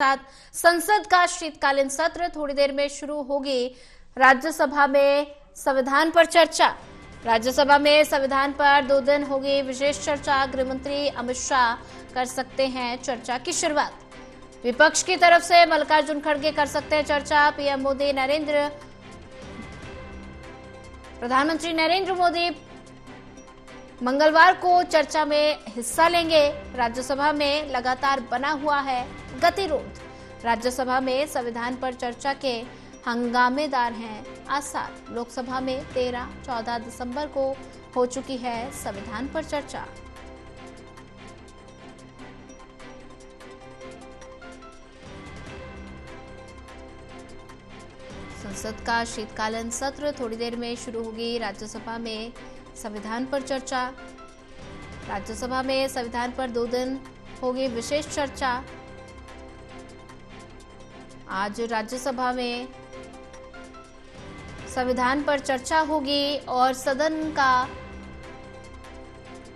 साथ संसद का शीतकालीन सत्र थोड़ी देर में शुरू होगी। राज्यसभा में संविधान पर चर्चा। राज्यसभा में संविधान पर 2 दिन होगी विशेष चर्चा। गृहमंत्री अमित शाह कर सकते हैं चर्चा की शुरुआत। विपक्ष की तरफ से मल्लिकार्जुन खड़गे कर सकते हैं चर्चा। पीएम मोदी प्रधानमंत्री नरेंद्र मोदी मंगलवार को चर्चा में हिस्सा लेंगे। राज्यसभा में लगातार बना हुआ है गतिरोध। राज्यसभा में संविधान पर चर्चा के हंगामेदार हैं आसार। लोकसभा में 13-14 दिसंबर को हो चुकी है संविधान पर चर्चा। संसद का शीतकालीन सत्र थोड़ी देर में शुरू होगी। राज्यसभा में संविधान पर चर्चा। राज्यसभा में संविधान पर 2 दिन होगी विशेष चर्चा। आज राज्यसभा में संविधान पर चर्चा होगी और सदन का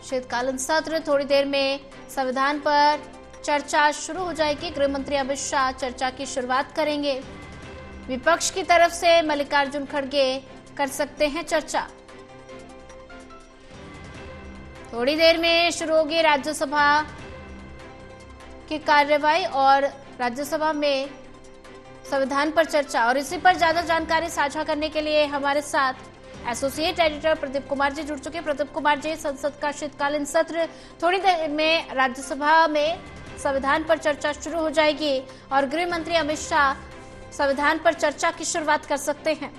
शीतकालीन सत्र थोड़ी देर में संविधान पर चर्चा शुरू हो जाएगी। गृहमंत्री अमित शाह चर्चा की शुरुआत करेंगे। विपक्ष की तरफ से मल्लिकार्जुन खड़गे कर सकते हैं चर्चा। थोड़ी देर में शुरू होगी राज्यसभा की कार्यवाही और राज्यसभा में संविधान पर चर्चा। और इसी पर ज्यादा जानकारी साझा करने के लिए हमारे साथ एसोसिएट एडिटर प्रदीप कुमार जी जुड़ चुके हैं। प्रदीप कुमार जी, संसद का शीतकालीन सत्र थोड़ी देर में राज्यसभा में संविधान पर चर्चा शुरू हो जाएगी और गृह मंत्री अमित शाह संविधान पर चर्चा की शुरुआत कर सकते हैं।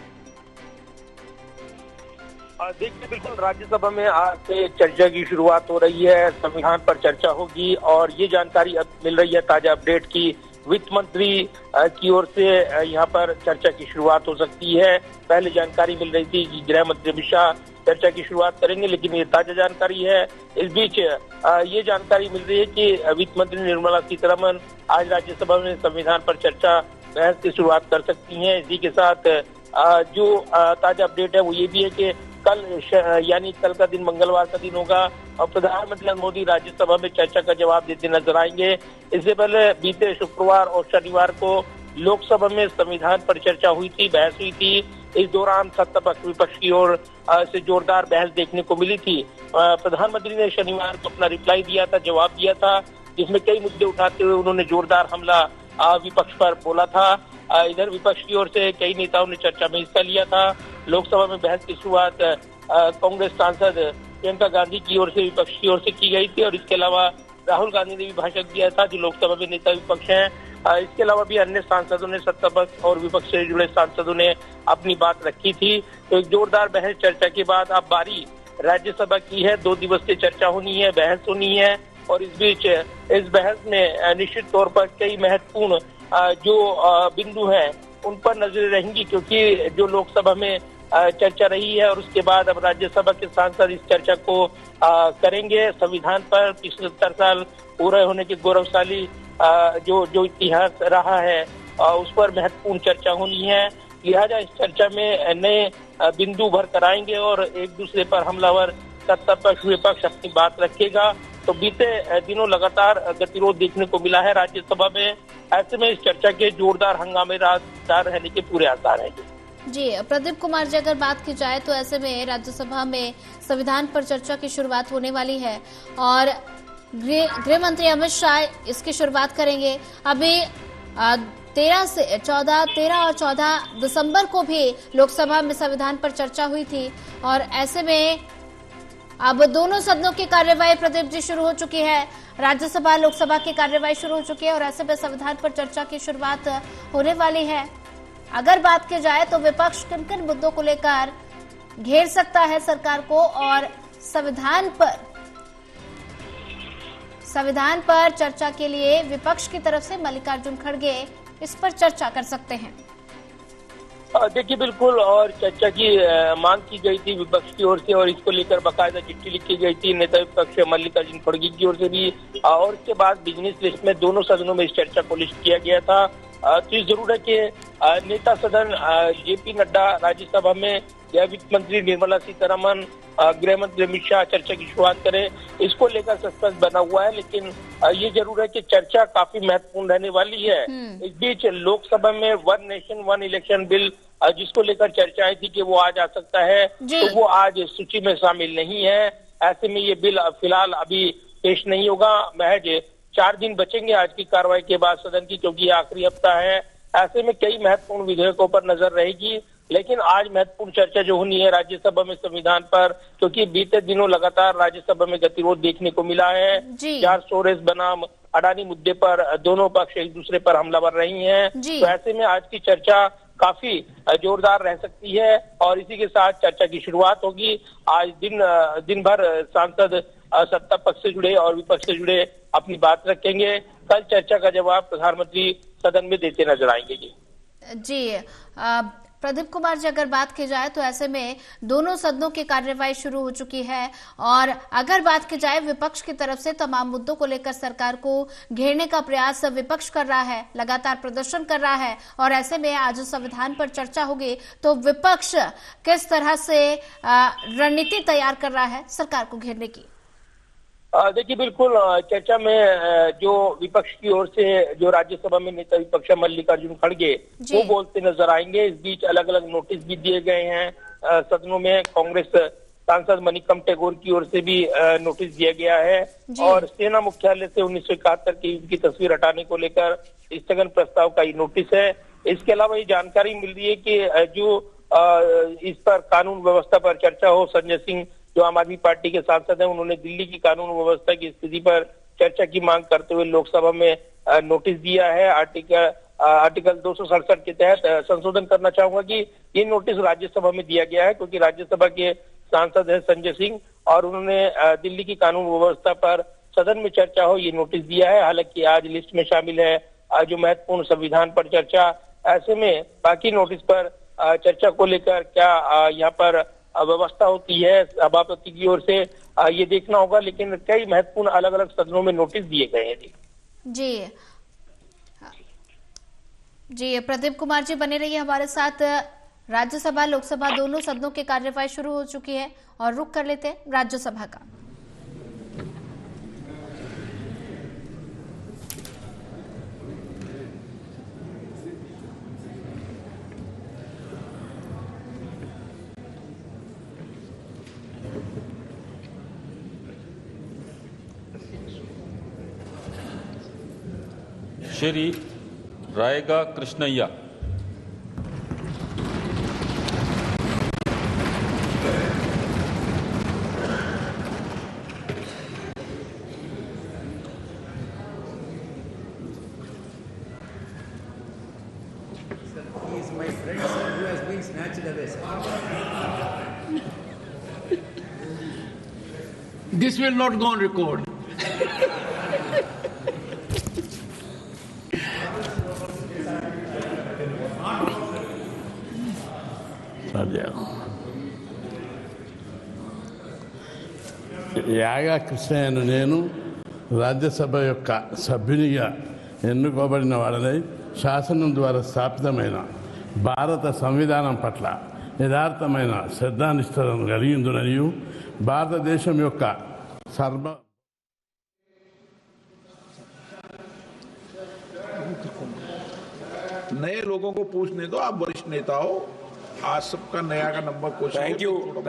देखिए, बिल्कुल राज्यसभा में आज से चर्चा की शुरुआत हो रही है। संविधान पर चर्चा होगी और ये जानकारी अब मिल रही है ताजा अपडेट की वित्त मंत्री की ओर से यहाँ पर चर्चा की शुरुआत हो सकती है। पहले जानकारी मिल रही थी कि गृह मंत्री अमित शाह चर्चा की शुरुआत करेंगे, लेकिन ये ताजा जानकारी है। इस बीच ये जानकारी मिल रही है कि वित्त मंत्री निर्मला सीतारमण आज राज्यसभा में संविधान पर चर्चा बहस की शुरुआत कर सकती हैं। इसी के साथ जो ताजा अपडेट है वो ये भी है कि कल का दिन मंगलवार का दिन होगा और प्रधानमंत्री नरेंद्र मोदी राज्यसभा में चर्चा का जवाब देते नजर आएंगे। इससे पहले बीते शुक्रवार और शनिवार को लोकसभा में संविधान पर चर्चा हुई थी, बहस हुई थी। इस दौरान सत्तापक्ष विपक्ष की ओर से जोरदार बहस देखने को मिली थी। प्रधानमंत्री ने शनिवार को अपना रिप्लाई दिया था, जवाब दिया था, जिसमें कई मुद्दे उठाते हुए उन्होंने जोरदार हमला विपक्ष पर बोला था। इधर विपक्ष की ओर से कई नेताओं ने चर्चा में हिस्सा लिया था। लोकसभा में बहस की शुरुआत कांग्रेस सांसद प्रियंका गांधी की ओर से विपक्ष की ओर से की गई थी और इसके अलावा राहुल गांधी ने भी भाषण दिया था, जो लोकसभा में नेता विपक्ष हैं। इसके अलावा भी अन्य सांसदों ने, सत्तापक्ष और विपक्ष से जुड़े सांसदों ने अपनी बात रखी थी। तो एक जोरदार बहस चर्चा के बाद अब बारी राज्यसभा की है। 2 दिवसीय चर्चा होनी है, बहस होनी है और इस बीच इस बहस में निश्चित तौर पर कई महत्वपूर्ण जो बिंदु हैं उन पर नजरें रहेंगी, क्योंकि जो लोकसभा में चर्चा रही है और उसके बाद अब राज्यसभा के सांसद इस चर्चा को करेंगे। संविधान पर पिछले 70 साल पूरे होने के गौरवशाली जो इतिहास रहा है उस पर महत्वपूर्ण चर्चा होनी है। लिहाजा इस चर्चा में नए बिंदु भर कर आएंगे और एक दूसरे पर हमलावर सत्तापक्ष विपक्ष अपनी बात रखेगा। तो बीते दिनों लगातार गतिरोध देखने को मिला है राज्यसभा में। ऐसे में इस चर्चा के जोरदार हंगामेदार रहने के पूरे आसार हैं। जी प्रदीप कुमार जी, अगर बात की जाए तो ऐसे में राज्यसभा में संविधान पर चर्चा की शुरुआत होने वाली है और गृह मंत्री अमित शाह इसकी शुरुआत करेंगे। अभी 13 और 14 दिसंबर को भी लोकसभा में संविधान पर चर्चा हुई थी और ऐसे में अब दोनों सदनों की कार्यवाही प्रदीप जी शुरू हो चुकी है। राज्यसभा लोकसभा की कार्यवाही शुरू हो चुकी है और ऐसे में संविधान पर चर्चा की शुरुआत होने वाली है। अगर बात की जाए तो विपक्ष किन किन मुद्दों को लेकर घेर सकता है सरकार को और संविधान पर चर्चा के लिए विपक्ष की तरफ से मल्लिकार्जुन खड़गे इस पर चर्चा कर सकते हैं। देखिए, बिल्कुल, और चर्चा की मांग की गई थी विपक्ष की ओर से और इसको लेकर बाकायदा चिट्ठी लिखी गई थी नेता विपक्ष मल्लिकार्जुन खड़गे की ओर से भी। और इसके बाद बिजनेस लिस्ट में दोनों सदनों में इस चर्चा को लिस्ट किया गया था। तो जरूर है कि नेता सदन जेपी नड्डा राज्यसभा में या वित्त मंत्री निर्मला सीतारमण, गृह मंत्री अमित शाह चर्चा की शुरुआत करें, इसको लेकर सस्पेंस बना हुआ है। लेकिन ये जरूर है कि चर्चा काफी महत्वपूर्ण रहने वाली है। इस बीच लोकसभा में one nation one election bill जिसको लेकर चर्चाएं थी कि वो आज आ सकता है, तो वो आज सूची में शामिल नहीं है। ऐसे में ये बिल फिलहाल अभी पेश नहीं होगा। महज 4 दिन बचेंगे आज की कार्रवाई के बाद सदन की, क्योंकि आखिरी हफ्ता है। ऐसे में कई महत्वपूर्ण विधेयकों पर नजर रहेगी। लेकिन आज महत्वपूर्ण चर्चा जो होनी है राज्यसभा में संविधान पर, क्योंकि बीते दिनों लगातार राज्यसभा में गतिरोध देखने को मिला है। 400 बनाम अडानी मुद्दे पर दोनों पक्ष एक दूसरे पर हमलावर रही हैं। तो ऐसे में आज की चर्चा काफी जोरदार रह सकती है और इसी के साथ चर्चा की शुरुआत होगी। आज दिन भर सांसद सत्ता पक्ष से जुड़े और विपक्ष से जुड़े अपनी बात रखेंगे। कल चर्चा का जवाब प्रधानमंत्री सदन में देते नजर आएंगे। जी प्रदीप कुमार जी, अगर बात की जाए तो ऐसे में दोनों सदनों की कार्यवाही शुरू हो चुकी है और अगर बात की जाए विपक्ष की तरफ से तमाम मुद्दों को लेकर सरकार को घेरने का प्रयास विपक्ष कर रहा है, लगातार प्रदर्शन कर रहा है और ऐसे में आज संविधान पर चर्चा होगी तो विपक्ष किस तरह से रणनीति तैयार कर रहा है सरकार को घेरने की? देखिए, बिल्कुल चर्चा में जो विपक्ष की ओर से जो राज्यसभा में नेता विपक्ष मल्लिकार्जुन खड़गे वो बोलते नजर आएंगे। इस बीच अलग अलग नोटिस भी दिए गए हैं सदनों में। कांग्रेस सांसद मनिकम टेगोर की ओर से भी नोटिस दिया गया है और सेना मुख्यालय से 1971 की युद्ध की तस्वीर हटाने को लेकर स्थगन प्रस्ताव का ये नोटिस है। इसके अलावा ये जानकारी मिल रही है कि जो इस पर कानून व्यवस्था पर चर्चा हो, संजय सिंह जो आम आदमी पार्टी के सांसद हैं, उन्होंने दिल्ली की कानून व्यवस्था की स्थिति पर चर्चा की मांग करते हुए लोकसभा में नोटिस दिया है। आर्टिकल 267 के तहत संशोधन करना चाहूंगा कि ये नोटिस राज्यसभा में दिया गया है, क्योंकि राज्यसभा के सांसद है संजय सिंह और उन्होंने दिल्ली की कानून व्यवस्था पर सदन में चर्चा हो ये नोटिस दिया है। हालांकि आज लिस्ट में शामिल है जो महत्वपूर्ण संविधान पर चर्चा। ऐसे में बाकी नोटिस पर चर्चा को लेकर क्या यहाँ पर व्यवस्था होती है सभापति की ओर से, ये देखना होगा। लेकिन कई महत्वपूर्ण अलग अलग सदनों में नोटिस दिए गए हैं। जी प्रदीप कुमार जी बने रहिए हमारे साथ। राज्यसभा लोकसभा दोनों सदनों की कार्यवाही शुरू हो चुकी है और रुख कर लेते हैं राज्यसभा का। Shri रायगा कृष्णయ్య। He is my friend, sir, who has been snatched away, sir. This will not go on record. యాగా కృష్ణయ్యను నేను రాజ్యసభ యొక్క సభ్యునిగా ఎన్నుకోబడిన వాడనై శాసనం ద్వారా స్థాపితమైన భారత సంవిధానం పట్ల యథార్థమైన శ్రద్ధానిష్టలను కలిగిందుననియు భారతదేశం యొక్క नए लोगों को पूछने दो, आप वरिष्ठ नेता हो, आज सबका नया का number question.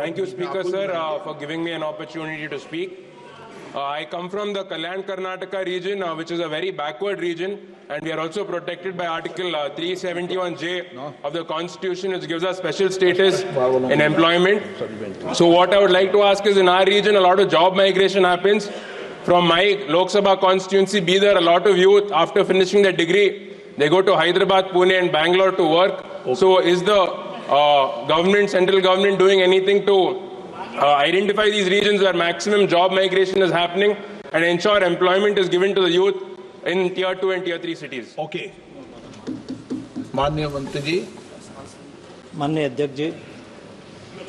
Thank you, Speaker sir, for giving me an opportunity to speak. I come from the Kalyan Karnataka region, which is a very backward region, and we are also protected by Article 371J of the Constitution, which gives us special status in employment. So what I would like to ask is, in our region, a lot of job migration happens. From my Lok Sabha constituency, be there a lot of youth, after finishing their degree, they go to Hyderabad, Pune and Bangalore to work. So is the central government doing anything to identify these regions where maximum job migration is happening and ensure employment is given to the youth in tier 2 and tier 3 cities? Okay. माननीय मंत्री जी। माननीय अध्यक्ष जी,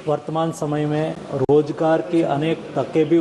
वर्तमान समय में रोजगार की अनेक तकें भी